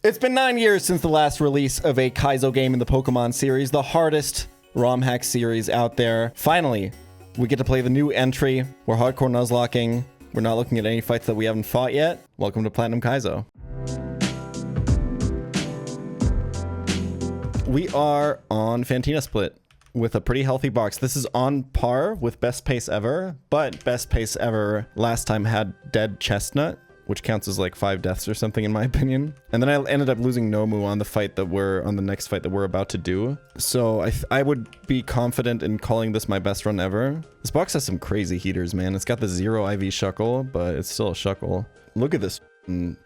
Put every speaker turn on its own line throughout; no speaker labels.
It's been 9 years since the last release of a Kaizo game in the Pokemon series, the hardest ROM hack series out there. Finally, we get to play the new entry. We're hardcore nuzlocking. We're not looking at any fights that we haven't fought yet. Welcome to Platinum Kaizo. We are on Fantina Split with a pretty healthy box. This is on par with best pace ever, but best pace ever last time had Dead Chestnut, which counts as like 5 deaths or something in my opinion. And then I ended up losing Nomu on the next fight that we're about to do. So I would be confident in calling this my best run ever. This box has some crazy heaters, man. It's got the 0 IV Shuckle, but it's still a Shuckle. Look at this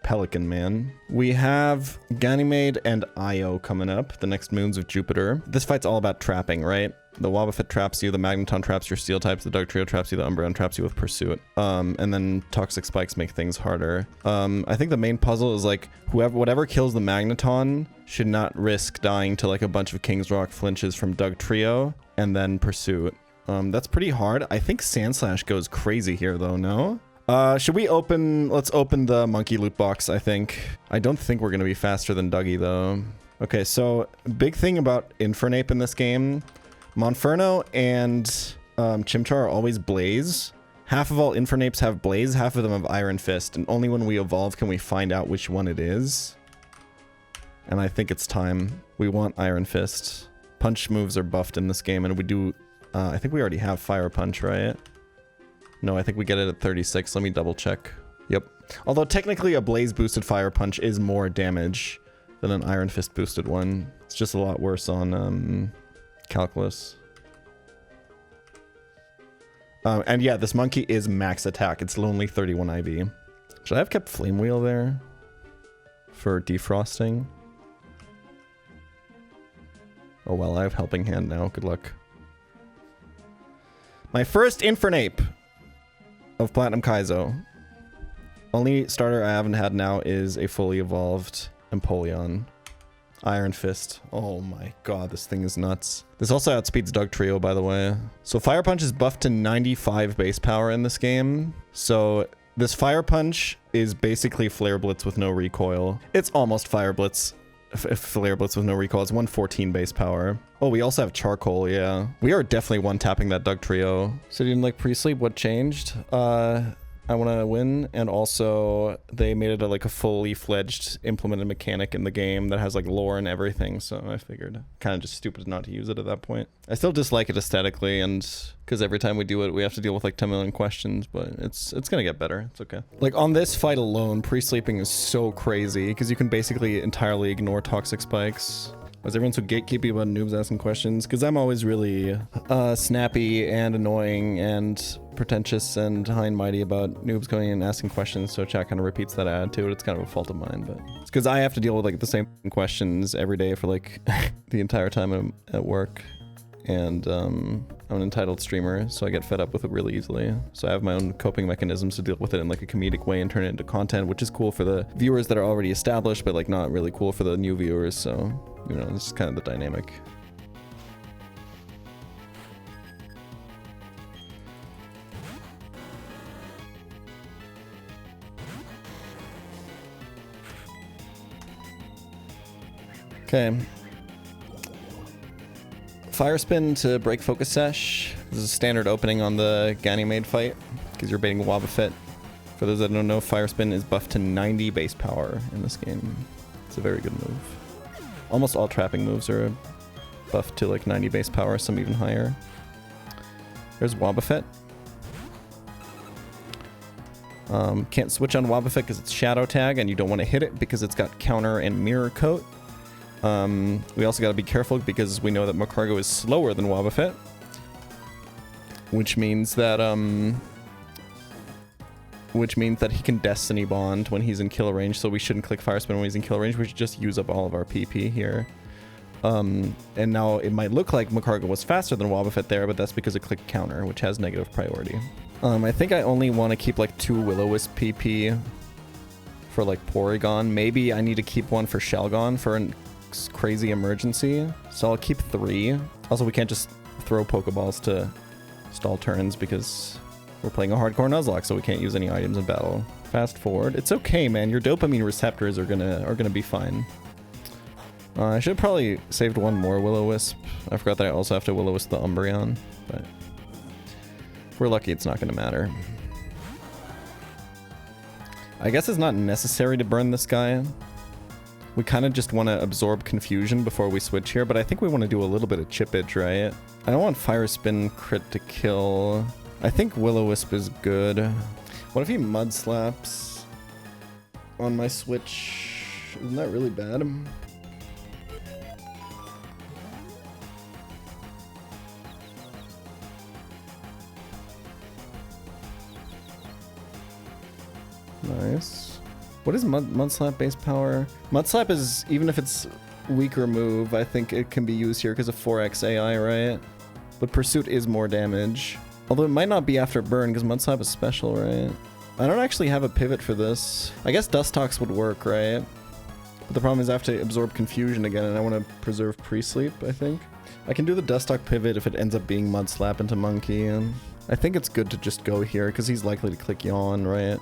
Pelican, man. We have Ganymede and Io coming up, the next moons of Jupiter. This fight's all about trapping, right? The Wobbuffet traps you, the Magneton traps your steel types, the Dugtrio traps you, the Umbreon traps you with Pursuit. And then Toxic Spikes make things harder. I think the main puzzle is like whatever kills the Magneton should not risk dying to like a bunch of King's Rock flinches from Dugtrio and then Pursuit. That's pretty hard. I think Sandslash goes crazy here though, no? Should we let's open the monkey loot box, I think. I don't think we're gonna be faster than Dougie though. Okay, so big thing about Infernape in this game, Monferno and Chimchar are always Blaze. Half of all Infernapes have Blaze, half of them have Iron Fist, and only when we evolve can we find out which one it is. And I think it's time. We want Iron Fist. Punch moves are buffed in this game, and we do, I think we already have Fire Punch, right? No, I think we get it at 36. Let me double check. Yep. Although technically a Blaze boosted Fire Punch is more damage than an Iron Fist boosted one. It's just a lot worse on Calculus. And yeah, this monkey is max attack. It's only 31 IV. Should I have kept Flame Wheel there for defrosting? Oh well, I have Helping Hand now. Good luck. My first Infernape of Platinum Kaizo. Only starter I haven't had now is a fully evolved Empoleon. Iron Fist. Oh my god, this thing is nuts. This also outspeeds Dugtrio, by the way. So Fire Punch is buffed to 95 base power in this game. So this Fire Punch is basically Flare Blitz with no recoil. It's almost Fire Blitz. Flare Blitz with no recoil. It's 114 base power. Oh, we also have Charcoal, yeah. We are definitely one-tapping that Dugtrio. So you didn't like pre-sleep? What changed? I want to win, and also they made it like a fully fledged implemented mechanic in the game that has like lore and everything, so I figured kind of just stupid not to use it at that point. I still dislike it aesthetically, and because every time we do it we have to deal with like 10 million questions, but it's gonna get better. It's okay. Like on this fight alone, pre-sleeping is so crazy because you can basically entirely ignore Toxic Spikes. Was everyone so gatekeepy about noobs asking questions? Because I'm always really snappy and annoying and pretentious and high and mighty about noobs going in and asking questions, so chat kind of repeats that attitude. It's kind of a fault of mine, but it's because I have to deal with like the same questions every day for like the entire time I'm at work. And I'm an entitled streamer, so I get fed up with it really easily. So I have my own coping mechanisms to deal with it in like a comedic way and turn it into content, which is cool for the viewers that are already established, but like not really cool for the new viewers. So, you know, this is kind of the dynamic. Okay. Fire Spin to break Focus Sash. This is a standard opening on the Ganymede fight because you're baiting Wobbuffet. For those that don't know, Fire Spin is buffed to 90 base power in this game. It's a very good move. Almost all trapping moves are buffed to like 90 base power, some even higher. There's Wobbuffet. Can't switch on Wobbuffet because it's Shadow Tag and you don't want to hit it because it's got Counter and Mirror Coat. We also gotta be careful because we know that Macargo is slower than Wobbuffet, which means that he can Destiny Bond when he's in kill range, so we shouldn't click Fire Spin when he's in kill range. We should just use up all of our PP here. And now it might look like Macargo was faster than Wobbuffet there, but that's because it clicked Counter, which has negative priority. I think I only want to keep like 2 Will-O-Wisp PP for like Porygon. Maybe I need to keep one for Shelgon for an crazy emergency, so I'll keep 3. Also, we can't just throw Pokeballs to stall turns because we're playing a hardcore Nuzlocke, so we can't use any items in battle. Fast forward. It's okay, man. Your dopamine receptors are gonna be fine. I should have probably saved one more Will-O-Wisp. I forgot that I also have to Will-O-Wisp the Umbreon, but if we're lucky, it's not gonna matter. I guess it's not necessary to burn this guy. We kind of just want to absorb confusion before we switch here, but I think we want to do a little bit of chippage, right? I don't want Fire Spin crit to kill. I think Will-O-Wisp is good. What if he Mud Slaps on my switch? Isn't that really bad? Nice. What is Mud Slap base power? Mud Slap is, even if it's weaker move, I think it can be used here because of 4x AI, right? But Pursuit is more damage. Although it might not be after burn because Mud Slap is special, right? I don't actually have a pivot for this. I guess Dust Tox would work, right? But the problem is I have to absorb confusion again and I want to preserve pre-sleep, I think. I can do the Dust Talk pivot if it ends up being Mud Slap into Monkey. I think it's good to just go here because he's likely to click Yawn, right?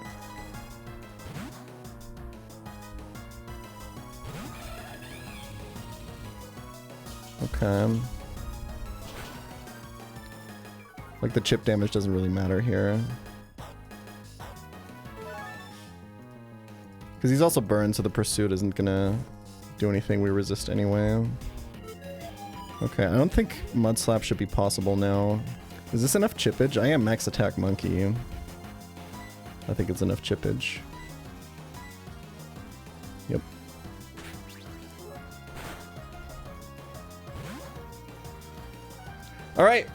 Okay. Like the chip damage doesn't really matter here. Because he's also burned, so the Pursuit isn't gonna do anything we resist anyway. Okay, I don't think Mud Slap should be possible now. Is this enough chippage? I am max attack Monkey. I think it's enough chippage. Yep. Alright.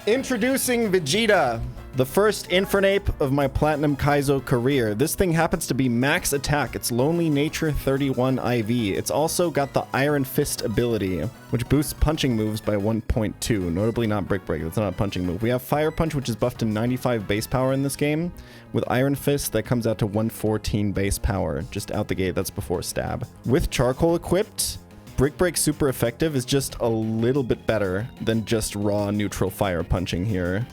Introducing Vegeta, the first Infernape of my Platinum Kaizo career. This thing happens to be max attack. It's Lonely Nature 31 IV. It's also got the Iron Fist ability, which boosts punching moves by 1.2. Notably not Brick Break. That's not a punching move. We have Fire Punch, which is buffed to 95 base power in this game. With Iron Fist, that comes out to 114 base power. Just out the gate, that's before stab. With Charcoal equipped, Brick Break super effective is just a little bit better than just raw neutral fire punching here.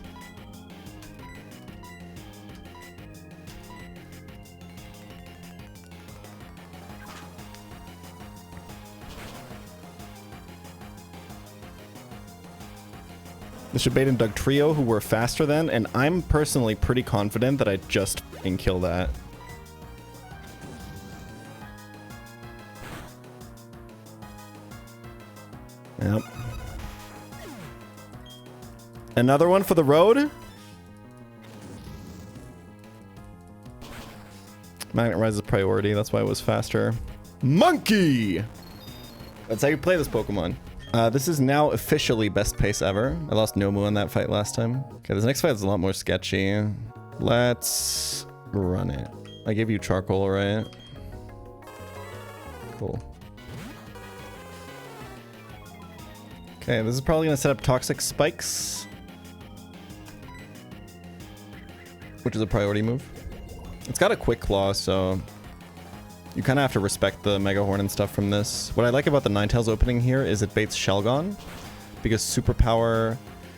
The Shabade and Doug trio who were faster than, and I'm personally pretty confident that I just f***ing kill that. Yep. Another one for the road. Magnet Rise is priority, that's why it was faster. Monkey! That's how you play this Pokemon. This is now officially best pace ever. I lost Nomu on that fight last time. Okay, this next fight is a lot more sketchy. Let's run it. I gave you Charcoal, right? Cool. Okay, this is probably going to set up Toxic Spikes, which is a priority move. It's got a Quick Claw, so you kind of have to respect the Mega Horn and stuff from this. What I like about the Ninetales opening here is it baits Shelgon, because Superpower...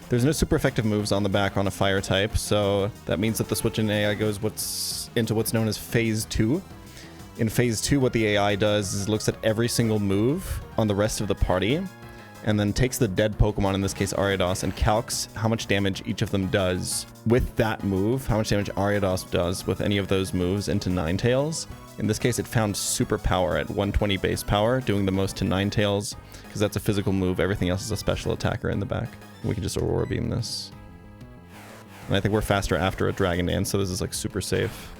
There's no super effective moves on the back on a Fire type, so that means that the switch in AI goes into what's known as Phase 2. In Phase 2, what the AI does is looks at every single move on the rest of the party, and then takes the dead Pokemon, in this case Ariados, and calcs how much damage each of them does with that move, how much damage Ariados does with any of those moves into Ninetales. In this case, it found Superpower at 120 base power, doing the most to Ninetales, because that's a physical move. Everything else is a special attacker in the back. We can just Aurora Beam this. And I think we're faster after a Dragon Dance, so this is like super safe.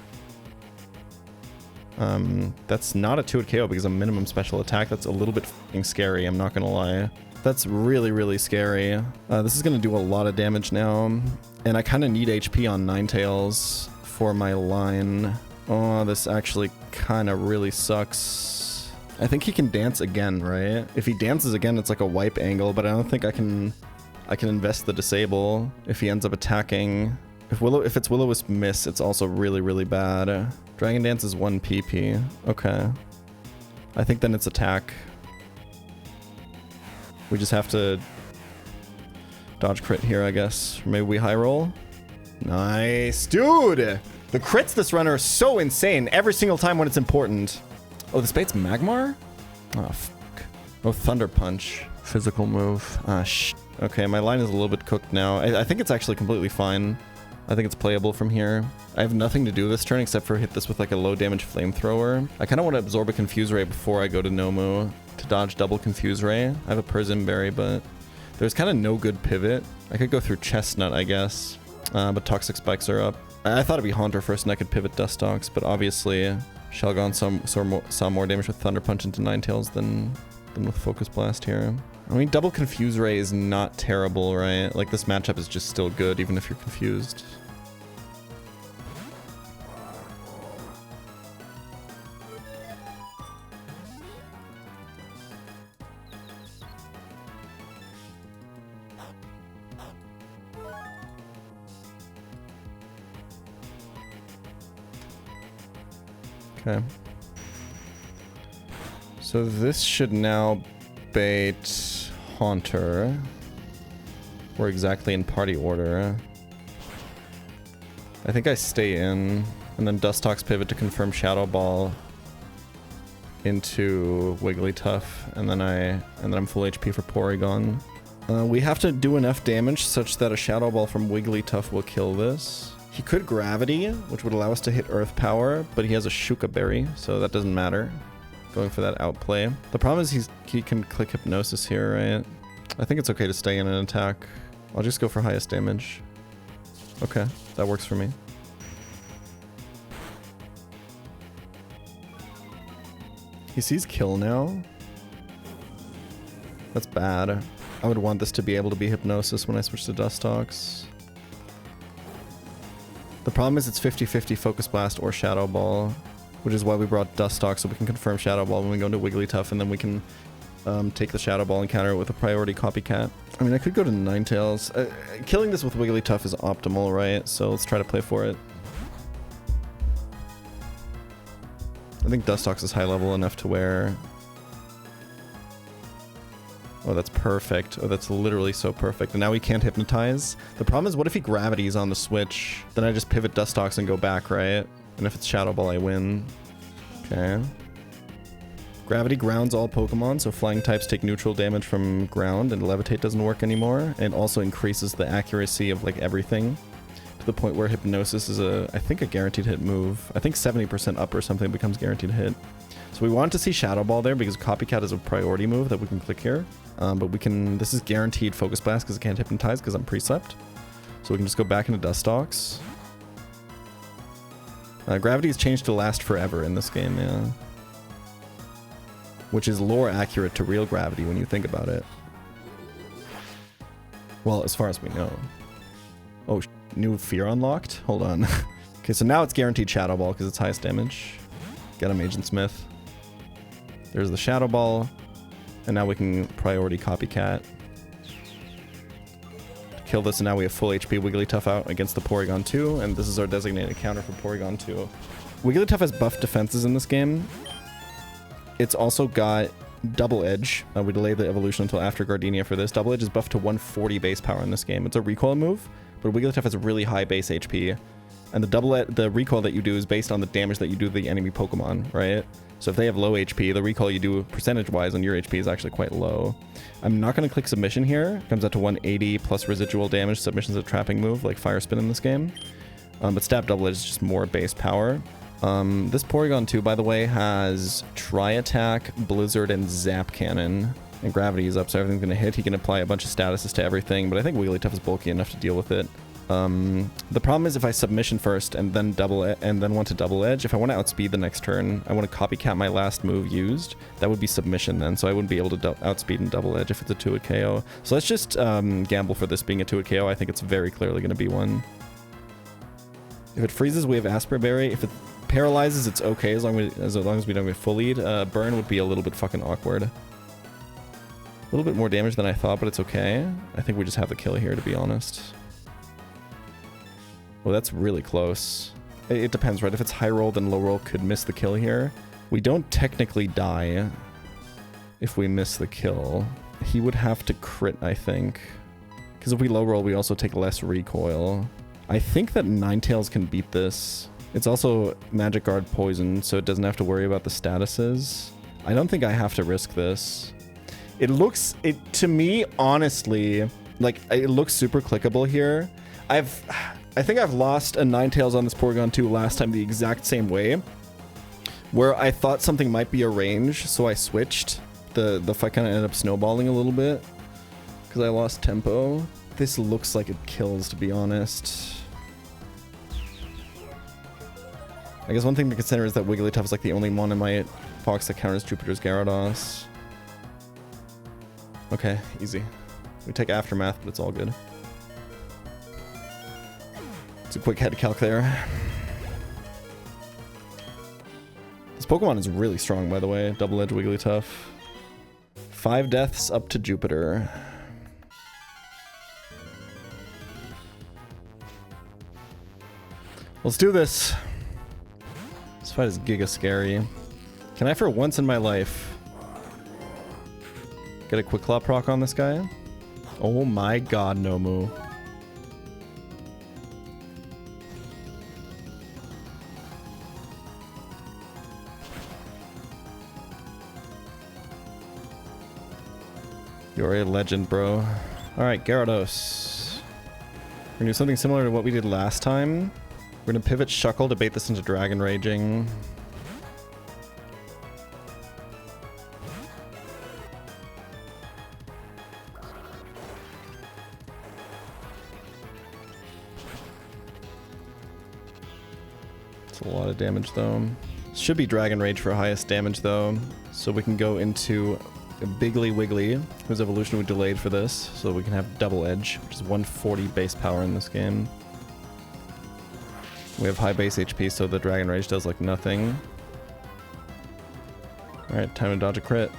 That's not a 2-hit KO because a minimum special attack. That's a little bit f***ing scary, I'm not gonna lie. That's really, really scary. This is gonna do a lot of damage now, and I kind of need HP on Ninetales for my line. Oh, this actually kind of really sucks. I think he can dance again, right? If he dances again, it's like a wipe angle, but I don't think I can invest the disable if he ends up attacking. If it's Will-O-Wisp miss, it's also really, really bad. Dragon Dance is 1 PP. Okay. I think then it's attack. We just have to dodge crit here, I guess. Or maybe we high roll. Nice. Dude! The crits this runner are so insane every single time when it's important. Oh, the Spade's Magmar? Oh, fuck. Oh, Thunder Punch. Physical move. Ah, okay, my line is a little bit cooked now. I think it's actually completely fine. I think it's playable from here. I have nothing to do this turn except for hit this with like a low damage flamethrower. I kind of want to absorb a Confuse Ray before I go to Nomu to dodge double Confuse Ray. I have a Persim Berry, but there's kind of no good pivot. I could go through Chestnut, I guess, but Toxic Spikes are up. I thought it'd be Haunter first and I could pivot Dustox, but obviously Shelgon saw more damage with Thunder Punch into Ninetales than with Focus Blast here. I mean, double Confuse Ray is not terrible, right? Like, this matchup is just still good, even if you're confused. Okay. So this should now bait Haunter. We're exactly in party order. I think I stay in, and then Dustox pivot to confirm Shadow Ball into Wigglytuff, and then I'm full HP for Porygon. We have to do enough damage such that a Shadow Ball from Wigglytuff will kill this. He could Gravity, which would allow us to hit Earth Power, but he has a Shuka Berry, so that doesn't matter. Going for that outplay. The problem is he can click Hypnosis here, right? I think it's okay to stay in an attack. I'll just go for highest damage. Okay, that works for me. He sees kill now. That's bad. I would want this to be able to be Hypnosis when I switch to Dustox. The problem is it's 50-50 Focus Blast or Shadow Ball, which is why we brought Dustox, so we can confirm Shadow Ball when we go into Wigglytuff, and then we can take the Shadow Ball and counter it with a priority Copycat. I mean, I could go to Ninetales. Killing this with Wigglytuff is optimal, right? So let's try to play for it. I think Dustox is high level enough to where... Oh, that's perfect. Oh, that's literally so perfect. And now we can't Hypnotize. The problem is, what if he Gravities on the switch? Then I just pivot Dustox and go back, right? And if it's Shadow Ball, I win. Okay. Gravity grounds all Pokemon, so flying types take neutral damage from ground, and Levitate doesn't work anymore. And it also increases the accuracy of, like, everything. To the point where Hypnosis is I think a guaranteed hit move. I think 70% up or something becomes guaranteed hit. So we want to see Shadow Ball there because Copycat is a priority move that we can click here. But we can, this is guaranteed Focus Blast because it can't Hypnotize because I'm pre-slept. So we can just go back into Dustox. Gravity is changed to last forever in this game, yeah. Which is lore accurate to real gravity when you think about it. Well, as far as we know. Oh, new fear unlocked? Hold on. Okay, so now it's guaranteed Shadow Ball because it's highest damage. Get him, Agent Smith. There's the Shadow Ball. And now we can priority Copycat. Kill this, and now we have full HP Wigglytuff out against the Porygon 2, and this is our designated counter for Porygon 2. Wigglytuff has buffed defenses in this game. It's also got Double Edge. We delay the evolution until after Gardenia for this. Double Edge is buffed to 140 base power in this game. It's a recoil move, but Wigglytuff has a really high base HP. And the recoil that you do is based on the damage that you do to the enemy Pokemon, right? So if they have low HP, the recoil you do percentage-wise on your HP is actually quite low. I'm not going to click Submission here. It comes out to 180 plus residual damage. Submission's a trapping move like Fire Spin in this game. But Stab Double Edge is just more base power. This Porygon 2, by the way, has Tri-Attack, Blizzard, and Zap Cannon. And Gravity is up, so everything's going to hit. He can apply a bunch of statuses to everything, but I think Wigglytuff is bulky enough to deal with it. The problem is if I Submission first and then want to Double Edge, if I want to outspeed the next turn, I want to Copycat my last move used. That would be Submission then, so I wouldn't be able to outspeed and Double Edge if it's a 2-hit KO. So let's just gamble for this being a 2-hit KO. I think it's very clearly going to be one. If it freezes, we have Asper Berry. If it paralyzes, it's okay as long as we don't get full lead. Burn would be a little bit fucking awkward. A little bit more damage than I thought, but it's okay. I think we just have the kill here, to be honest. Well, that's really close. It depends, right? If it's high roll, then low roll could miss the kill here. We don't technically die if we miss the kill. He would have to crit, I think. Because if we low roll, we also take less recoil. I think that Ninetales can beat this It's also Magic Guard poison, so it doesn't have to worry about the statuses. I don't think I have to risk this. It looks, to me, honestly, like, it looks super clickable here. I think I've lost a Ninetales on this Porygon 2 last time the exact same way, where I thought something might be a range, so I switched. The fight kind of ended up snowballing a little bit because I lost tempo. This looks like it kills, to be honest. I guess one thing to consider is that Wigglytuff is like the only one in my box that counters Jupiter's Gyarados. Okay, easy. We take Aftermath, but it's all good. It's a quick head calc there. This Pokemon is really strong, by the way. Double-edged Wigglytuff. 5 deaths up to Jupiter. Let's do this. This fight is giga scary. Can I, for once in my life, get a Quick Claw proc on this guy? Oh my god, Nomu. You're a legend, bro. Alright, Gyarados. We're gonna do something similar to what we did last time. We're gonna pivot Shuckle to bait this into Dragon Raging. It's a lot of damage though. Should be Dragon Rage for highest damage though. So we can go into Biggly Wiggly, whose evolution we delayed for this, so we can have Double Edge, which is 140 base power in this game. We have high base HP, so the Dragon Rage does like nothing. Alright, time to dodge a crit.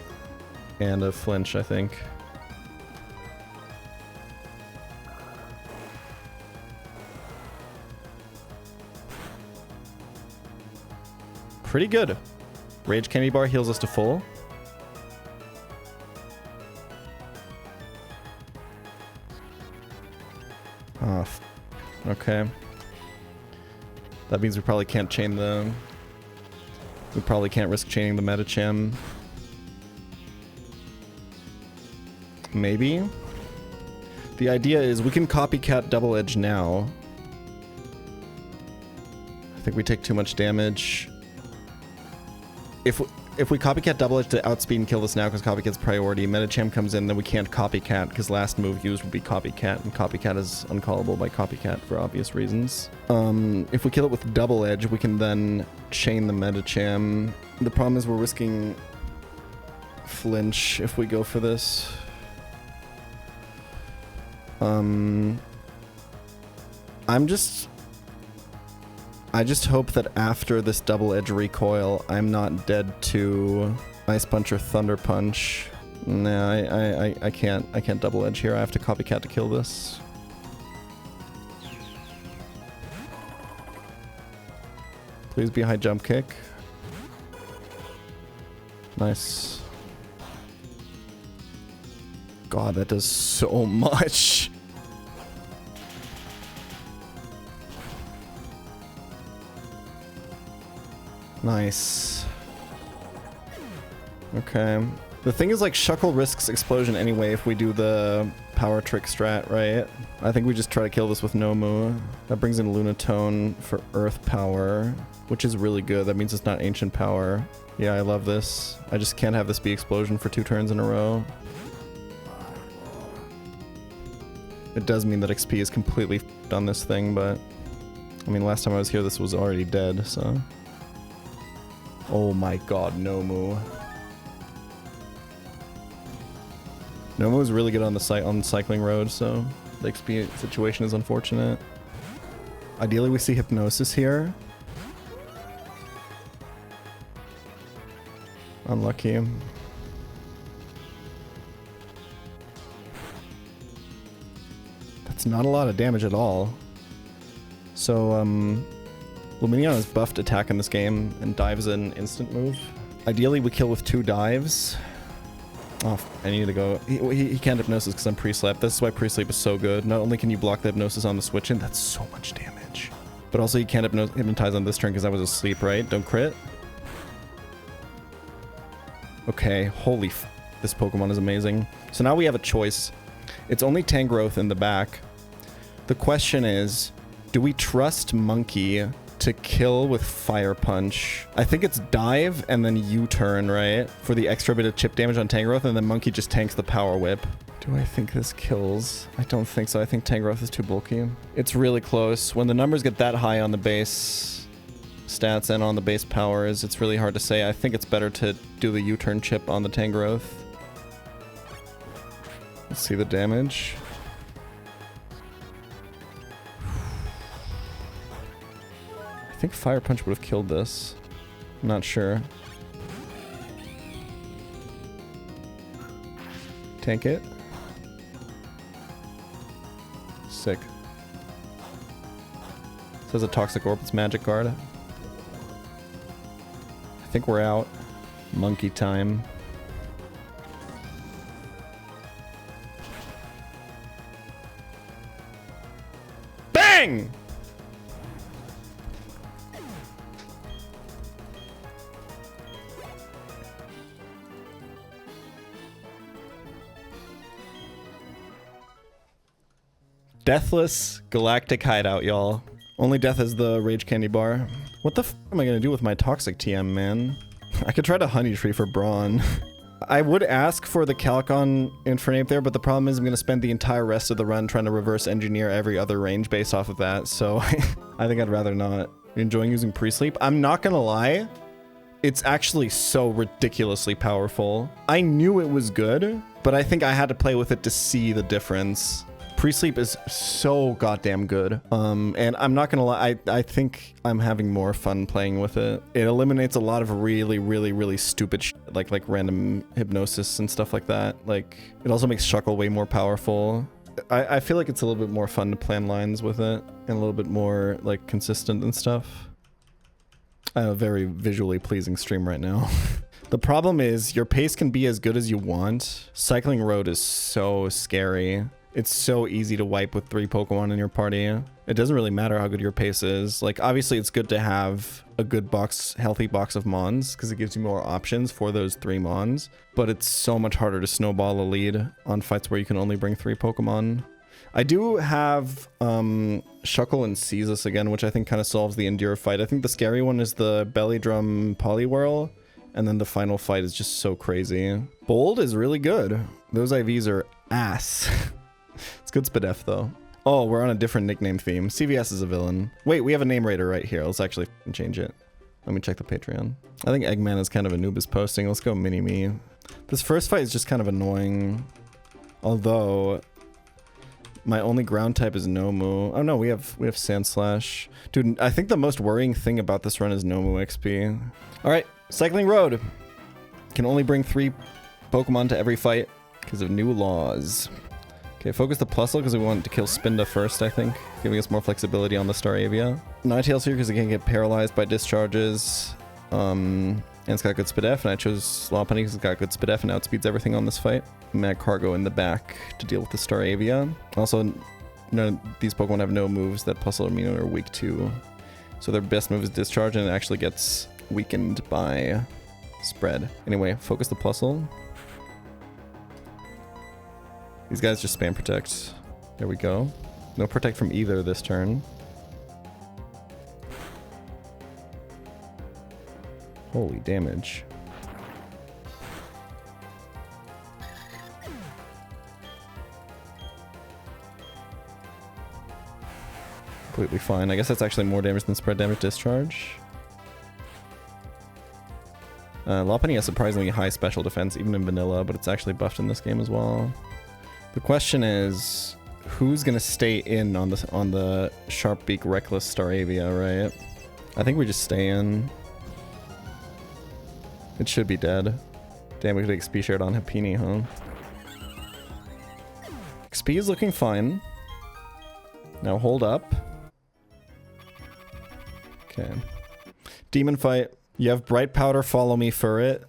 And a flinch, I think. Pretty good. Rage Candy Bar heals us to full. Oh, okay. That means we probably can't chain the... We probably can't risk chaining the Medicham. Maybe? The idea is we can copycat Double Edge now. I think we take too much damage. If we copycat Double Edge to outspeed and kill this now because copycat's priority, Medicham comes in, then we can't copycat because last move used would be copycat, and copycat is uncallable by copycat for obvious reasons. If we kill it with Double Edge, we can then chain the Medicham. The problem is we're risking flinch if we go for this. I just hope that after this Double Edge recoil, I'm not dead to Ice Punch or Thunder Punch. Nah, I can't Double Edge here. I have to copycat to kill this. Please be high jump kick. Nice. God, that does so much. Nice. Okay. The thing is, like, Shuckle risks explosion anyway if we do the power trick strat, right? I think we just try to kill this with Nomu. That brings in Lunatone for earth power, which is really good. That means it's not ancient power. Yeah, I love this. I just can't have this be explosion for 2 turns in a row. It does mean that XP is completely f***ed on this thing, but... I mean, last time I was here, this was already dead, so... Oh my god, Nomu. Nomu is really good on the cycling road, so the XP situation is unfortunate. Ideally, we see Hypnosis here. Unlucky. That's not a lot of damage at all. So, Lumineon is buffed attack in this game, and dive is an instant move. Ideally, we kill with 2 dives. Oh, I need to go. He can't Hypnosis because I'm pre-sleep. This is why pre-sleep is so good. Not only can you block the Hypnosis on the switch in, that's so much damage. But But also you can't hypnotize on this turn because I was asleep, right? Don't crit. Okay, holy f... This Pokemon is amazing. So now we have a choice. It's only Tangrowth in the back. The question is, do we trust Monkey to kill with Fire Punch? I think it's Dive and then U-turn, right? For the extra bit of chip damage on Tangrowth, and then Monkey just tanks the Power Whip. Do I think this kills? I don't think so. I think Tangrowth is too bulky. It's really close. When the numbers get that high on the base stats and on the base powers, it's really hard to say. I think it's better to do the U-turn chip on the Tangrowth. Let's see the damage. I think Fire Punch would have killed this. I'm not sure. Tank it. Sick. Says a Toxic Orbit's Magic Guard. I think we're out. Monkey time. Bang! Deathless Galactic Hideout, y'all. Only death is the Rage Candy Bar. What the f am I gonna do with my Toxic TM, man? I could try to Honey Tree for Brawn. I would ask for the Calcon Infernape there, but the problem is I'm gonna spend the entire rest of the run trying to reverse engineer every other range based off of that, so I think I'd rather not. Enjoying using Pre-Sleep? I'm not gonna lie. It's actually so ridiculously powerful. I knew it was good, but I think I had to play with it to see the difference. Pre-Sleep is so goddamn good. And I'm not gonna lie, I think I'm having more fun playing with it. It eliminates a lot of really stupid shit, like random hypnosis and stuff like that. Like, it also makes Shuckle way more powerful. I feel like it's a little bit more fun to plan lines with it, and a little bit more, like, consistent and stuff. I have a very visually pleasing stream right now. The problem is, your pace can be as good as you want. Cycling Road is so scary. It's so easy to wipe with 3 Pokemon in your party. It doesn't really matter how good your pace is. Like, obviously it's good to have a good box, healthy box of Mons, because it gives you more options for those 3 Mons. But it's so much harder to snowball a lead on fights where you can only bring 3 Pokemon. I do have Shuckle and Ceaseless again, which I think kind of solves the Endure fight. I think the scary one is the Belly Drum Poliwhirl, and then the final fight is just so crazy. Bold is really good. Those IVs are ass. It's good Spadef though. Oh, we're on a different nickname theme. CVS is a villain. Wait, we have a name raider right here. Let's actually change it. Let me check the Patreon. I think Eggman is kind of Anubis posting. Let's go Mini-Me. This first fight is just kind of annoying. Although, my only ground type is Nomu. Oh no, we have Sandslash. Dude, I think the most worrying thing about this run is Nomu XP. Alright, Cycling Road. Can only bring 3 Pokemon to every fight because of new laws. Okay, focus the Plusle because we want to kill Spinda first, I think. Giving us more flexibility on the Staravia. Ninetales here because it can get paralyzed by discharges. And it's got good Spadef, and I chose Lopunny because it's got good Spadef and outspeeds everything on this fight. Mad Cargo in the back to deal with the Staravia. Also, none of these Pokemon have no moves that Plusle or Mino are weak to. So their best move is Discharge, and it actually gets weakened by Spread. Anyway, focus the Plusle. These guys just spam Protect. There we go. No Protect from either this turn. Holy damage. Completely fine. I guess that's actually more damage than Spread Damage Discharge. Lopunny has surprisingly high special defense, even in vanilla, but it's actually buffed in this game as well. The question is, who's gonna stay in on the Sharp Beak Reckless Staravia, right? I think we just stay in. It should be dead. Damn, we could XP shared on Happini, huh? XP is looking fine. Now hold up. Okay. Demon fight. You have Bright Powder, Follow Me for it.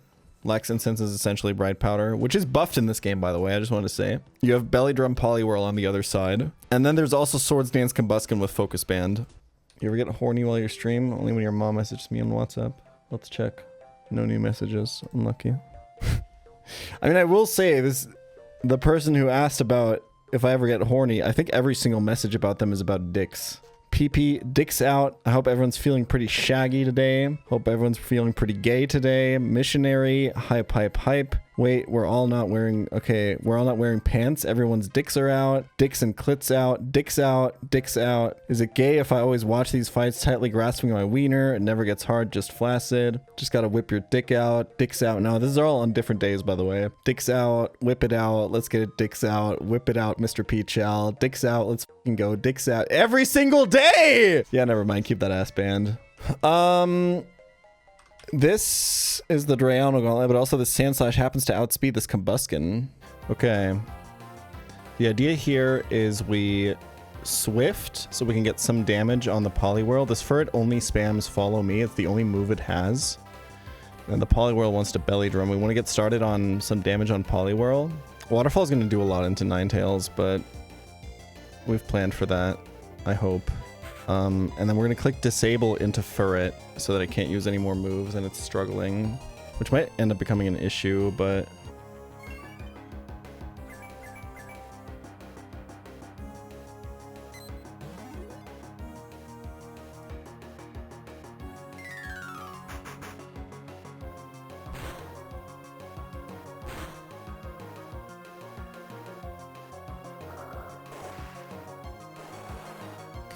Lex Incense is essentially Bright Powder, which is buffed in this game, by the way. I just wanted to say. You have Belly Drum Poliwhirl on the other side. And then there's also Swords Dance Combustion with Focus Band. You ever get horny while you stream? Only when your mom messages me on WhatsApp. Let's check. No new messages. Unlucky. I mean, I will say this, the person who asked about if I ever get horny, I think every single message about them is about dicks. PP, dicks out. I hope everyone's feeling pretty shaggy today. Hope everyone's feeling pretty gay today. Missionary, hype, hype, hype. Wait, we're all not wearing, okay, we're all not wearing pants. Everyone's dicks are out. Dicks and clits out. Dicks out. Dicks out. Is it gay if I always watch these fights tightly grasping my wiener? It never gets hard, just flaccid. Just gotta whip your dick out. Dicks out. No, this is all on different days, by the way. Dicks out. Whip it out. Let's get it. Dicks out. Whip it out, Mr. pChal. Dicks out. Let's fucking go. Dicks out. Every single day! Yeah, never mind. Keep that ass banned. This is the Drayano Gauntlet, but also the Sand Slash happens to outspeed this Combuskin. Okay. The idea here is we Swift so we can get some damage on the Poliwhirl. This Furret only spams Follow Me. It's the only move it has. And the Poliwhirl wants to Belly Drum. We want to get started on some damage on Poliwhirl. Waterfall is going to do a lot into Ninetales, but we've planned for that, I hope. And then we're going to click Disable into Furret so that it can't use any more moves and it's struggling, which might end up becoming an issue, but...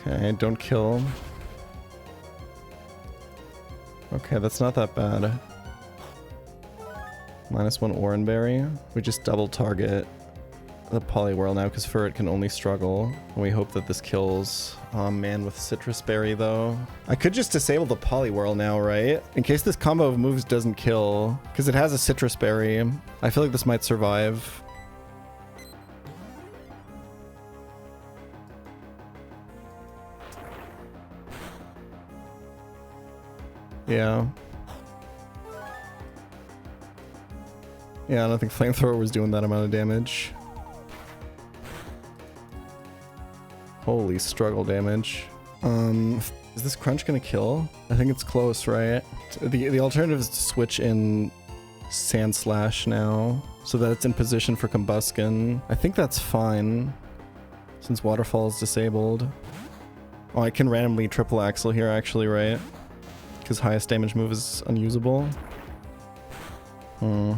Okay, don't kill. Okay, that's not that bad. -1 Oranberry. We just double target the Poliwhirl now because Furret can only struggle. And we hope that this kills. Oh man, with Citrus Berry though. I could just disable the Poliwhirl now, right? In case this combo of moves doesn't kill. Because it has a Citrus Berry. I feel like this might survive. Yeah. Yeah, I don't think Flamethrower was doing that amount of damage. Holy struggle damage. Is this Crunch gonna kill? I think it's close, right? The alternative is to switch in Sand Slash now, so that it's in position for Combuskin. I think that's fine, since Waterfall is disabled. Oh, I can randomly triple Axle here actually, right? Because highest damage move is unusable. Oh,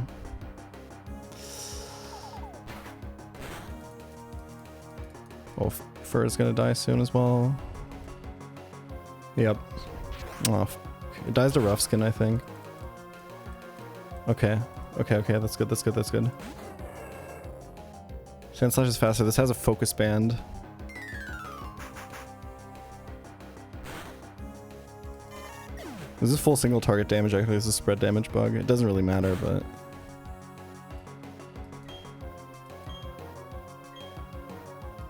Fur is gonna die soon as well. Yep. Oh, it dies to Rough Skin, I think. Okay. Okay, that's good, that's good, that's good. Sand Slash is faster. This has a focus band. This is full single target damage, actually. This is a spread damage bug. It doesn't really matter, but...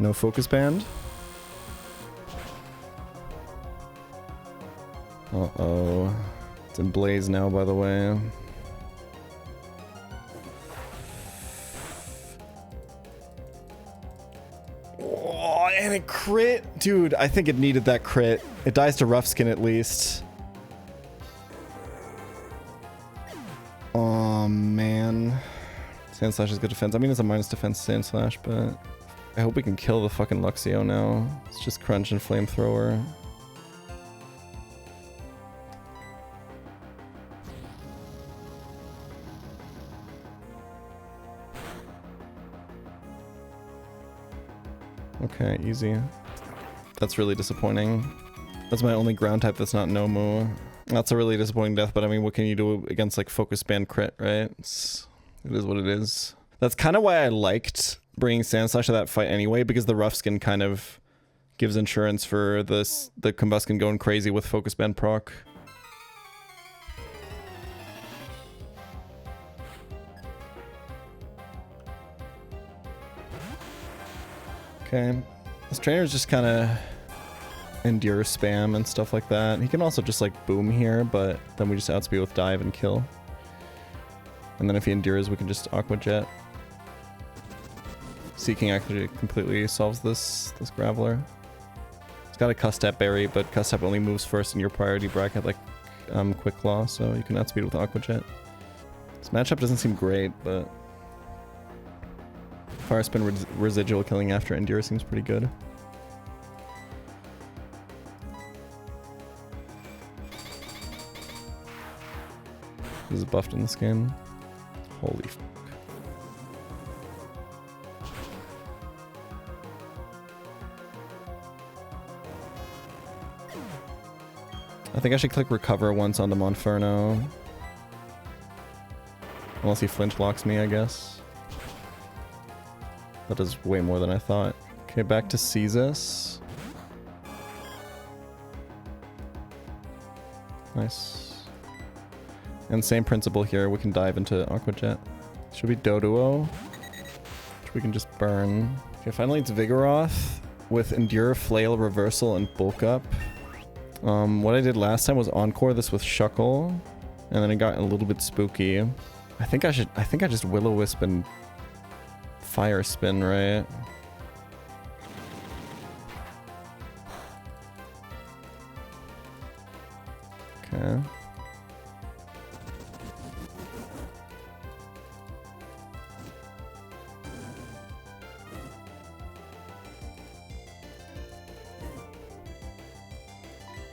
No focus band? Uh-oh. It's in Blaze now, by the way. Oh, and it crit! Dude, I think it needed that crit. It dies to Rough Skin at least. Oh man. Sand Slash is good defense. I mean, it's a minus defense Sand Slash, but I hope we can kill the fucking Luxio now. It's just Crunch and Flamethrower. Okay, easy. That's really disappointing. That's my only ground type that's not Nomu. That's a really disappointing death, but I mean, what can you do against like focus band crit, right? It is what it is. That's kind of why I liked bringing Sand Slash to that fight anyway, because the Rough Skin kind of gives insurance for the Combuskin going crazy with focus band proc. Okay, this trainer's just kind of endure spam and stuff like that. He can also just like boom here, but then we just outspeed with dive and kill. And then if he endures, we can just Aqua Jet. Seeking actually completely solves this Graveler. It's got a Custap berry, but Custap only moves first in your priority bracket, like Quick Claw, so you can outspeed with Aqua Jet. This matchup doesn't seem great, but Fire Spin residual killing after Endure seems pretty good. This is buffed in this game. Holy f. I think I should click recover once on the Monferno. Unless he flinch locks me, I guess. That does way more than I thought. Okay, back to Caestus. Nice. And same principle here, we can dive into Aqua Jet. Should be Doduo, which we can just burn. Okay, finally it's Vigoroth with Endure, Flail, Reversal, and Bulk Up. What I did last time was Encore this with Shuckle, and then it got a little bit spooky. I think I just Will-O-Wisp and Fire Spin, right? Okay.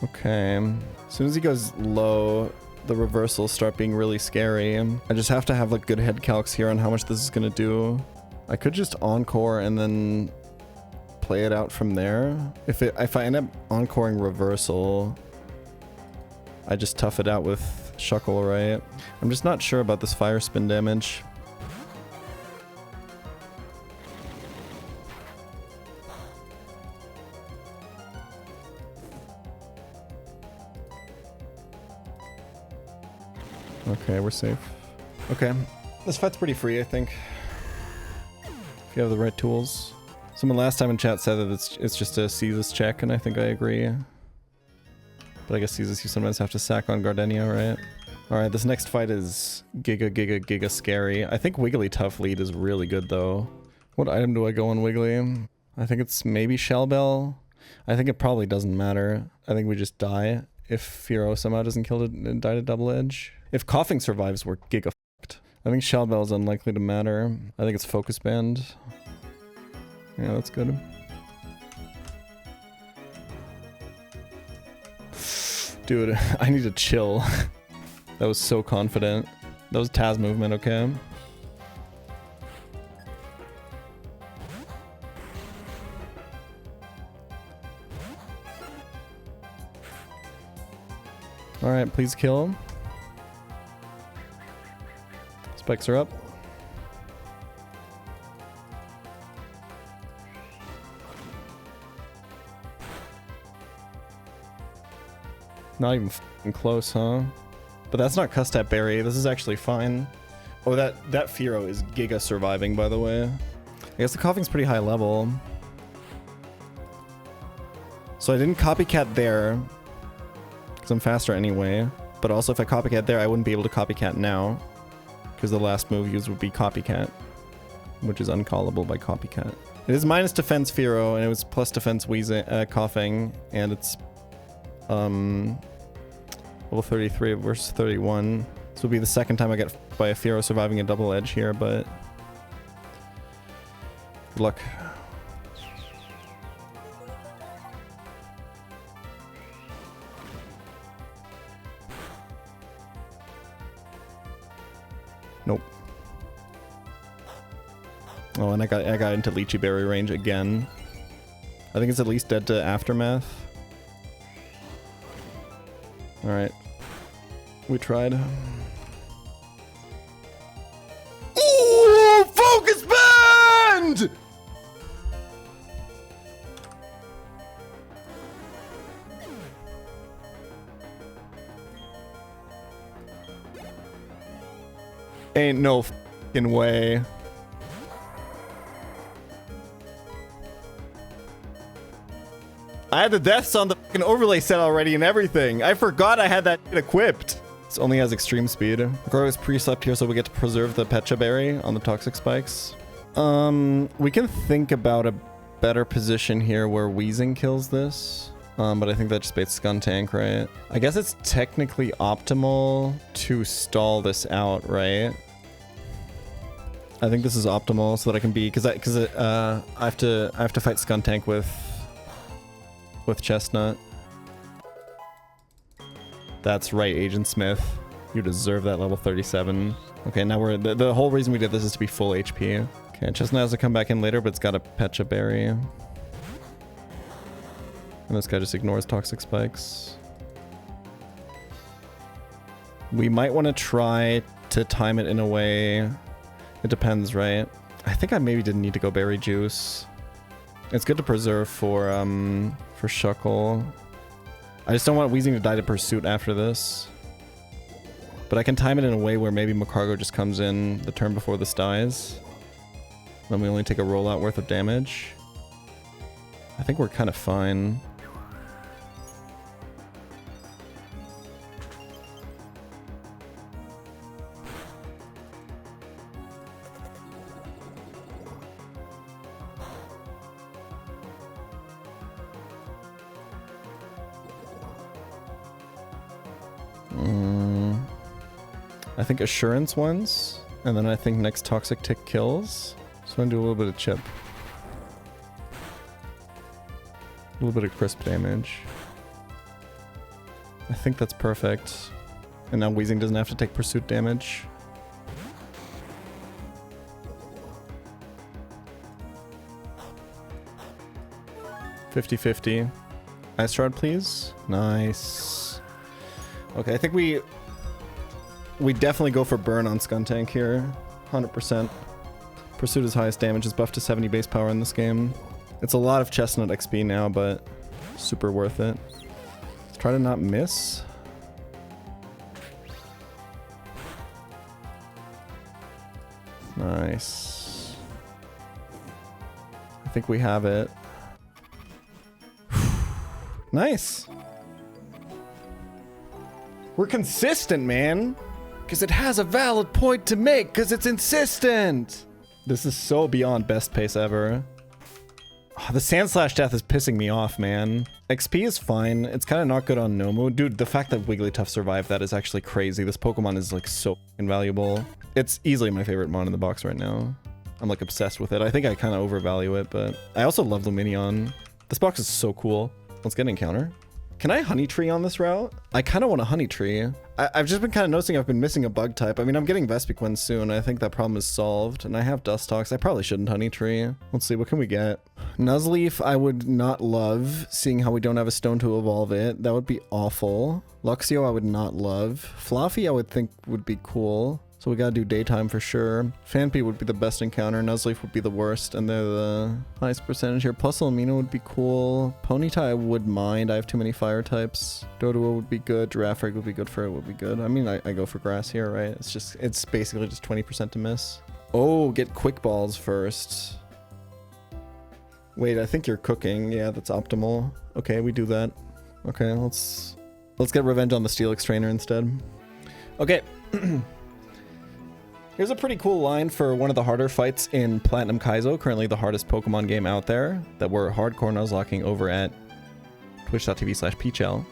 Okay. As soon as he goes low, the reversals start being really scary. I just have to have like good head calcs here on how much this is gonna do. I could just Encore and then play it out from there. If I end up Encoring reversal, I just tough it out with Shuckle, right? I'm just not sure about this Fire Spin damage. Okay, we're safe. Okay. This fight's pretty free, I think. If you have the right tools. Someone last time in chat said that it's just a Caestus check, and I think I agree. But I guess Caestus you sometimes have to sack on Gardenia, right? Alright, this next fight is giga scary. I think Wigglytuff lead is really good, though. What item do I go on Wiggly? I think it's maybe Shell Bell. I think it probably doesn't matter. I think we just die if Fearow somehow doesn't kill it and die to Double Edge. If Coughing survives, we're giga fucked. I think Shell Bell is unlikely to matter. I think it's Focus Band. Yeah, that's good. Dude, I need to chill. That was so confident. That was Taz movement, okay? Alright, please kill. Spikes are up. Not even f***ing close, huh? But that's not Custap Berry. This is actually fine. Oh, that Fearow is giga surviving, by the way. I guess the Coughing's pretty high level. So I didn't copycat there, because I'm faster anyway. But also if I copycat there, I wouldn't be able to copycat now. Because the last move used would be Copycat, which is uncallable by Copycat. It is minus defense Fearow, and it was plus defense Coughing, and it's level 33 versus 31. This will be the second time I get f***ed by a Fearow surviving a Double Edge here, but good luck. Nope. Oh, and I got into Lychee Berry range again. I think it's at least dead to Aftermath. Alright. We tried. Ooh! Focus Band! Ain't no f***ing way. I had the deaths on the fucking overlay set already and everything. I forgot I had that shit equipped. This only has extreme speed. Grow is pre-slept here, so we get to preserve the pChal Berry on the toxic spikes. We can think about a better position here where Wheezing kills this. But I think that just baits Skuntank, right? I guess it's technically optimal to stall this out, right? I think this is optimal so that I can be, because I have to fight Skuntank with Chestnut. That's right, Agent Smith. You deserve that level 37. Okay, now we're the whole reason we did this is to be full HP. Okay, Chestnut has to come back in later, but it's got a Pecha Berry. And this guy just ignores Toxic Spikes. We might want to try to time it in a way. It depends, right? I think I maybe didn't need to go Berry Juice. It's good to preserve for Shuckle. I just don't want Wheezing to die to Pursuit after this. But I can time it in a way where maybe Macargo just comes in the turn before this dies. Then we only take a rollout worth of damage. I think we're kind of fine. I think Assurance once, and then I think next Toxic Tick kills. So I'm gonna do a little bit of chip. A little bit of crisp damage. I think that's perfect. And now Wheezing doesn't have to take Pursuit damage. $50-50. Ice Shroud, please. Nice. Okay, I think we definitely go for burn on Skuntank here. 100%. Pursuit is highest damage, is buffed to 70 base power in this game. It's a lot of Chestnut XP now, but super worth it. Let's try to not miss. Nice. I think we have it. Nice. We're consistent, man. Because it has a valid point to make, because it's insistent. This is so beyond best pace ever. Oh, the Sandslash death is pissing me off, man. XP is fine. It's kind of not good on Nomu. Dude, the fact that Wigglytuff survived that is actually crazy. This Pokemon is like so invaluable. It's easily my favorite mon in the box right now. I'm like obsessed with it. I think I kind of overvalue it, but I also love Lumineon. This box is so cool. Let's get an encounter. Can I Honey Tree on this route? I kind of want a Honey Tree. I've just been kind of noticing I've been missing a bug type. I mean, I'm getting Vespiquen soon. I think that problem is solved. And I have Dustox. I probably shouldn't Honey Tree. Let's see, what can we get? Nuzleaf, I would not love, seeing how we don't have a stone to evolve it. That would be awful. Luxio, I would not love. Fluffy, I would think would be cool. So we gotta do daytime for sure. Phanpy would be the best encounter. Nuzleaf would be the worst, and they're the highest percentage here. Puzzlemino would be cool. Ponyta I would mind. I have too many fire types. Doduo would be good. Girafarig would be good for it. Would be good. I mean, I go for grass here, right? It's basically just 20% to miss. Oh, get quick balls first. Wait, I think you're cooking. Yeah, that's optimal. Okay, we do that. Okay, let's get revenge on the Steelix trainer instead. Okay. Here's a pretty cool line for one of the harder fights in Platinum Kaizo, currently the hardest Pokemon game out there, that we're hardcore nuzlocking over at twitch.tv/pChal.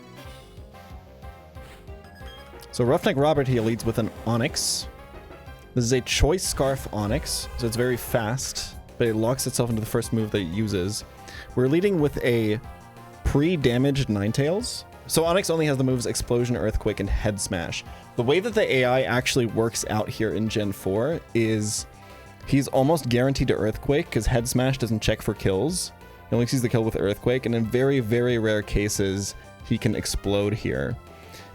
So Roughneck Robert here leads with an Onix. This is a Choice Scarf Onix, so it's very fast, but it locks itself into the first move that it uses. We're leading with a pre-damaged Ninetales. So Onix only has the moves Explosion, Earthquake, and Head Smash. The way that the AI actually works out here in Gen 4 is he's almost guaranteed to Earthquake because Head Smash doesn't check for kills. He only sees the kill with Earthquake, and in very, very rare cases, he can explode here.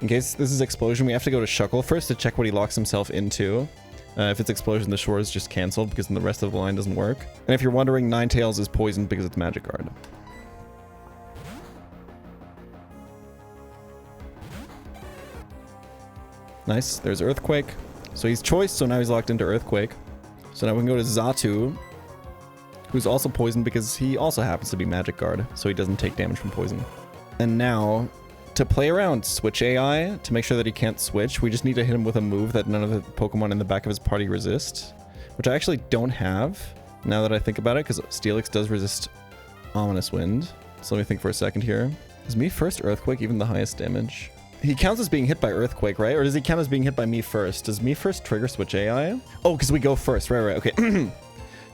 In case this is Explosion, we have to go to Shuckle first to check what he locks himself into. If it's Explosion, the Shore is just cancelled because then the rest of the line doesn't work. And if you're wondering, Ninetales is poisoned because it's Magic Guard. Nice, there's Earthquake. So he's Choice, so now he's locked into Earthquake. So now we can go to Xatu, who's also poisoned because he also happens to be Magic Guard, so he doesn't take damage from poison. And now, to play around Switch AI, to make sure that he can't switch, we just need to hit him with a move that none of the Pokemon in the back of his party resist, which I actually don't have, now that I think about it, because Steelix does resist Ominous Wind. So let me think for a second here. Is me first Earthquake even the highest damage? He counts as being hit by Earthquake, right? Or does he count as being hit by me first? Does me first trigger switch AI? Oh, because we go first. Right. Okay.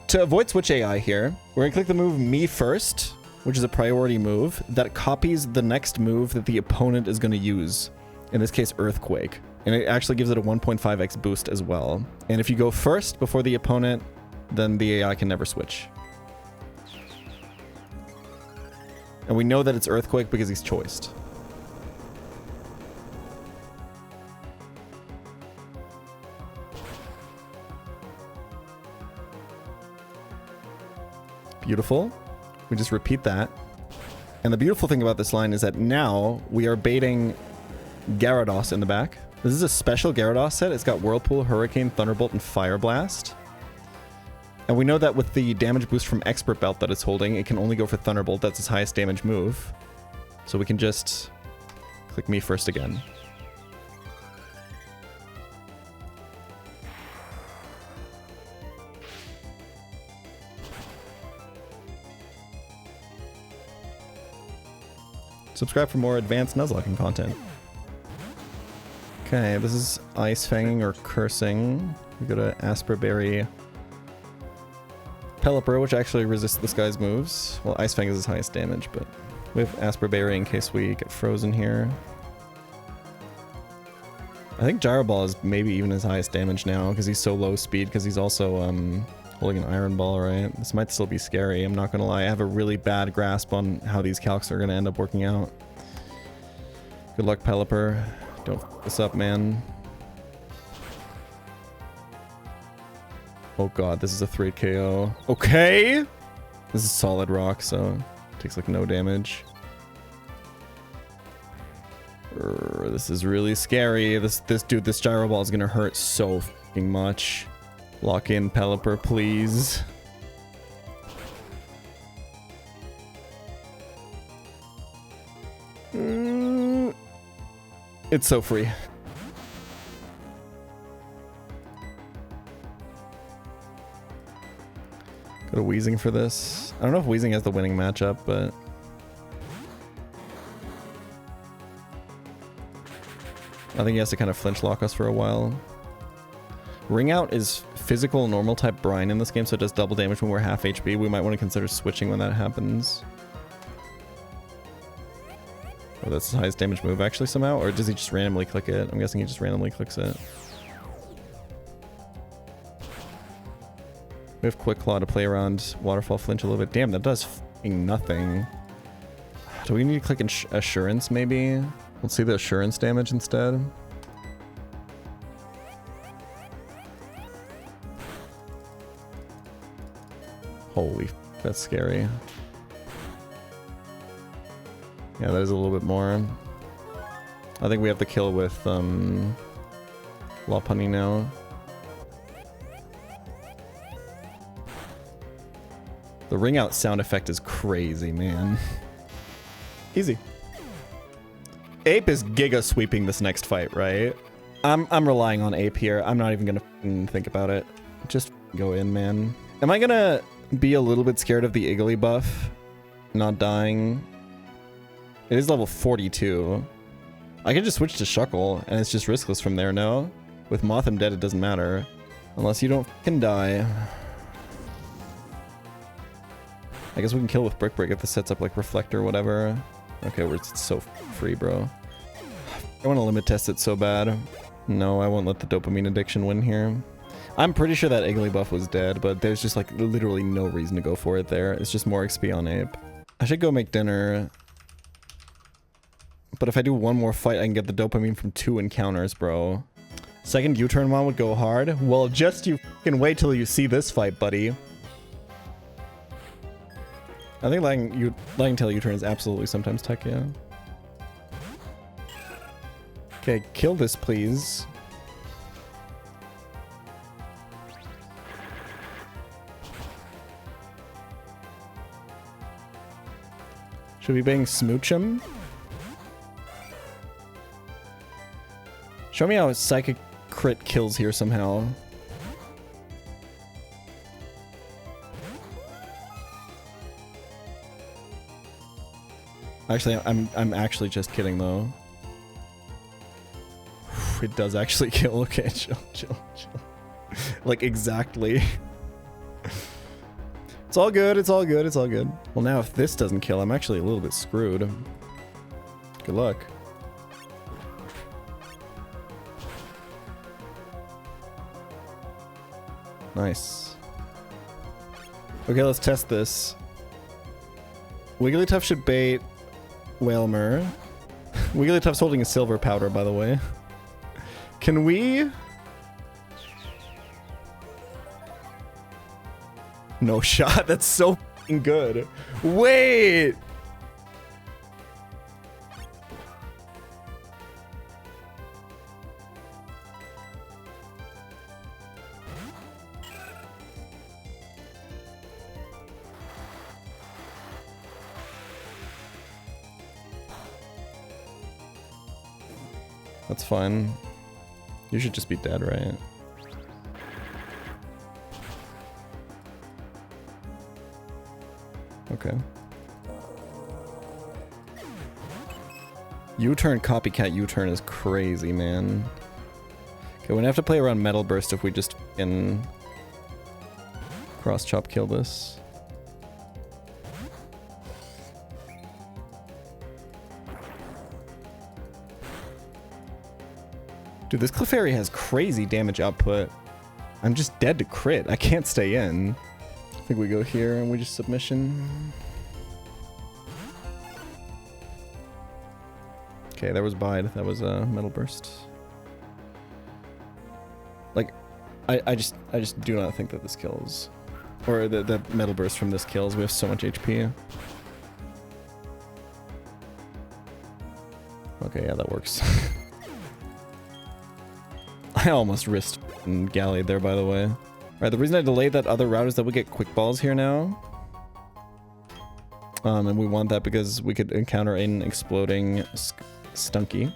To avoid switch AI here, we're going to click the move me first, which is a priority move that copies the next move that the opponent is going to use. In this case, Earthquake. And it actually gives it a 1.5x boost as well. And if you go first before the opponent, then the AI can never switch. And we know that it's Earthquake because he's choiced. Beautiful. We just repeat that. And the beautiful thing about this line is that now we are baiting Gyarados in the back. This is a special Gyarados set. It's got Whirlpool, Hurricane, Thunderbolt, and Fire Blast. And we know that with the damage boost from Expert Belt that it's holding, it can only go for Thunderbolt. That's its highest damage move. So we can just click me first again. Subscribe for more advanced Nuzlocking content. Okay, this is Ice Fanging or Cursing. We go to Asperberry Pelipper, which actually resists this guy's moves. Well, Ice Fang is his highest damage, but we have Asperberry in case we get frozen here. I think Gyro Ball is maybe even his highest damage now because he's so low speed, because he's also holding an Iron Ball, right? This might still be scary, I'm not gonna lie. I have a really bad grasp on how these calcs are gonna end up working out. Good luck, Pelipper. Don't f this up, man. Oh god, this is a 3 KO. Okay! This is solid rock, so it takes like no damage. This is really scary. This Gyro Ball is gonna hurt so fucking much. Lock in Pelipper, please. It's so free. Go to Weezing for this. I don't know if Weezing has the winning matchup, but I think he has to kind of flinch lock us for a while. Ring Out is physical normal type brine in this game, so it does double damage when we're half HP. We might want to consider switching when that happens. Oh, that's his highest damage move actually somehow? Or does he just randomly click it? I'm guessing he just randomly clicks it. We have Quick Claw to play around Waterfall Flinch a little bit. Damn, that does f***ing nothing. Do we need to click Assurance maybe? Let's see the Assurance damage instead. Holy f***, that's scary. Yeah, that is a little bit more. I think we have to kill with Lopunny now. The Ring Out sound effect is crazy, man. Easy. Ape is giga sweeping this next fight, right? I'm relying on Ape here. I'm not even gonna think about it. Just go in, man. Am I gonna be a little bit scared of the Iggly buff not dying? It is level 42. I can just switch to Shuckle, and it's just riskless from there, no? With Mothim dead, it doesn't matter. Unless you don't f***ing die. I guess we can kill with Brick Break if this sets up like Reflector or whatever. Okay, we're so free, bro. I want to limit test it so bad. No, I won't let the dopamine addiction win here. I'm pretty sure that Iggly buff was dead, but there's just like literally no reason to go for it there. It's just more XP on Ape. I should go make dinner. But if I do one more fight, I can get the dopamine from 2 encounters, bro. Second U-turn one would go hard. Well, just you f***ing wait till you see this fight, buddy. I think lagging tail U-turn is absolutely sometimes tech, yeah. Okay, kill this, please. Should we bang Smooch him? Show me how Psychic crit kills here somehow. Actually, I'm actually just kidding though. It does actually kill. Okay, chill. Like exactly. It's all good. It's all good. It's all good. Well, now if this doesn't kill, I'm actually a little bit screwed. Good luck. Nice. Okay, let's test this. Wigglytuff should bait Whalmer. Wigglytuff's holding a silver powder, by the way. Can we? No shot. That's so f***ing good. Wait! That's fine. You should just be dead, right? Okay. U-turn copycat U-turn is crazy, man. Okay, we're gonna have to play around Metal Burst if we just can cross chop kill this. Dude, this Clefairy has crazy damage output. I'm just dead to crit. I can't stay in. I think we go here and we just submission. Okay, that was Bide. That was Metal Burst. Like, I just do not think that this kills. Or that Metal Burst from this kills. We have so much HP. Okay, yeah, that works. I almost risked and gallied there, by the way. Alright, the reason I delayed that other route is that we get quick balls here now. And we want that because we could encounter an exploding Stunky.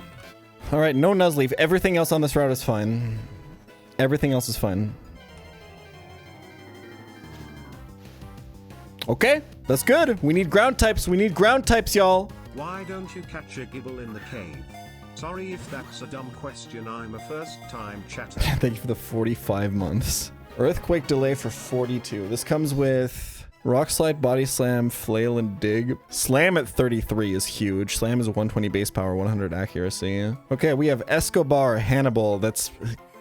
Alright, no Nuzleaf. Everything else on this route is fine. Everything else is fine. Okay, that's good. We need ground types. We need ground types, y'all.
Why don't you catch a Gibble in the cave? Sorry if that's a dumb question, I'm a first-time chatter.
Thank you for the 45 months. Earthquake delay for 42. This comes with Rock Slide, Body Slam, Flail, and Dig. Slam at 33 is huge. Slam is 120 base power, 100 accuracy. Okay, we have Escobar, Hannibal. That's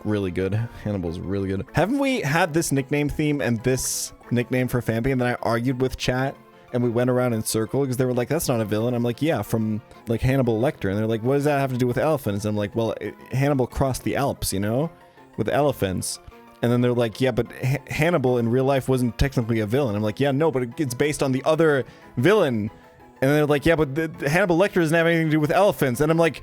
really good. Hannibal's really good. Haven't we had this nickname theme and this nickname for Fampi, and then I argued with chat? And we went around in circle because they were like, that's not a villain. I'm like, yeah, from like Hannibal Lecter. And they're like, what does that have to do with elephants? And I'm like, well, Hannibal crossed the Alps, you know, with elephants. And then they're like, yeah, but Hannibal in real life wasn't technically a villain. I'm like, yeah, no, but it's based on the other villain. And they're like, yeah, but Hannibal Lecter doesn't have anything to do with elephants. And I'm like,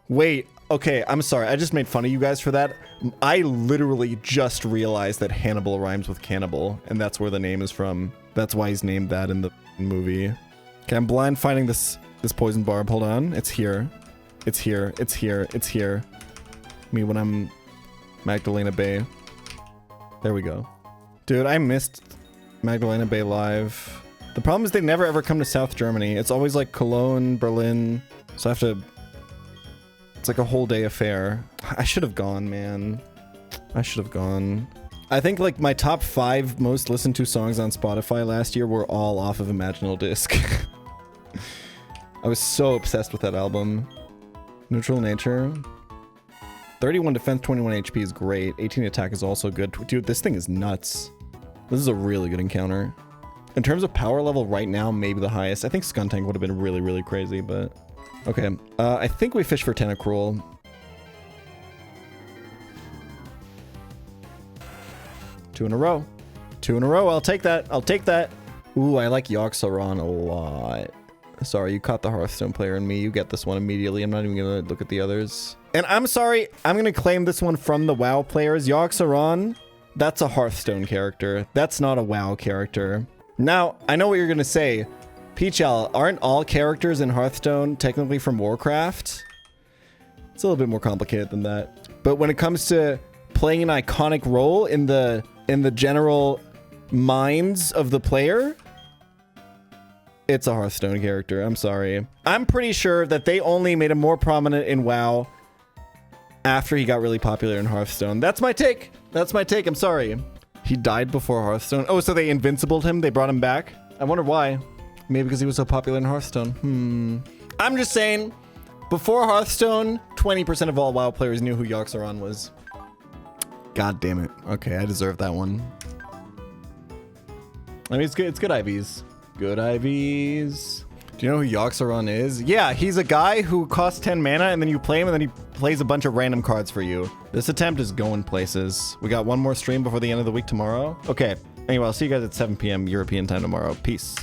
wait, okay, I'm sorry. I just made fun of you guys for that. I literally just realized that Hannibal rhymes with cannibal. And that's where the name is from. That's why he's named that in the movie. Okay, I'm blind finding this poison barb. Hold on. It's here. It's here. It's here. It's here. Me when I'm Magdalena Bay. There we go. Dude, I missed Magdalena Bay live. The problem is they never ever come to South Germany. It's always like Cologne, Berlin. So I have to... It's like a whole day affair. I should have gone, man. I should have gone. I think like my top 5 most listened to songs on Spotify last year were all off of Imaginal Disc. I was so obsessed with that album. Neutral Nature. 31 defense, 21 HP is great. 18 attack is also good. Dude, this thing is nuts. This is a really good encounter. In terms of power level right now, maybe the highest. I think Skuntank would have been really, really crazy, but... Okay, I think we fish for Tentacruel. 2 in a row. 2 in a row. I'll take that. I'll take that. Ooh, I like Yoxaron a lot. Sorry, you caught the Hearthstone player in me. You get this one immediately. I'm not even going to look at the others. And I'm sorry. I'm going to claim this one from the WoW players. Yoxaron, that's a Hearthstone character. That's not a WoW character. Now, I know what you're going to say. pChal, aren't all characters in Hearthstone technically from Warcraft? It's a little bit more complicated than that. But when it comes to playing an iconic role in the general minds of the player, It's a Hearthstone character. I'm sorry. I'm pretty sure that they only made him more prominent in WoW after he got really popular in Hearthstone. That's my take. That's my take. I'm sorry. He died before Hearthstone. Oh, so they invincibled him? They brought him back? I wonder why. Maybe because he was so popular in Hearthstone. I'm just saying, before Hearthstone, 20% of all WoW players knew who Yogg-Saron was. God damn it. Okay, I deserve that one. I mean, it's good. It's good IVs. Good IVs. Do you know who Yogg-Saron is? Yeah, he's a guy who costs 10 mana, and then you play him, and then he plays a bunch of random cards for you. This attempt is going places. We got one more stream before the end of the week tomorrow. Okay. Anyway, I'll see you guys at 7 p.m. European time tomorrow. Peace.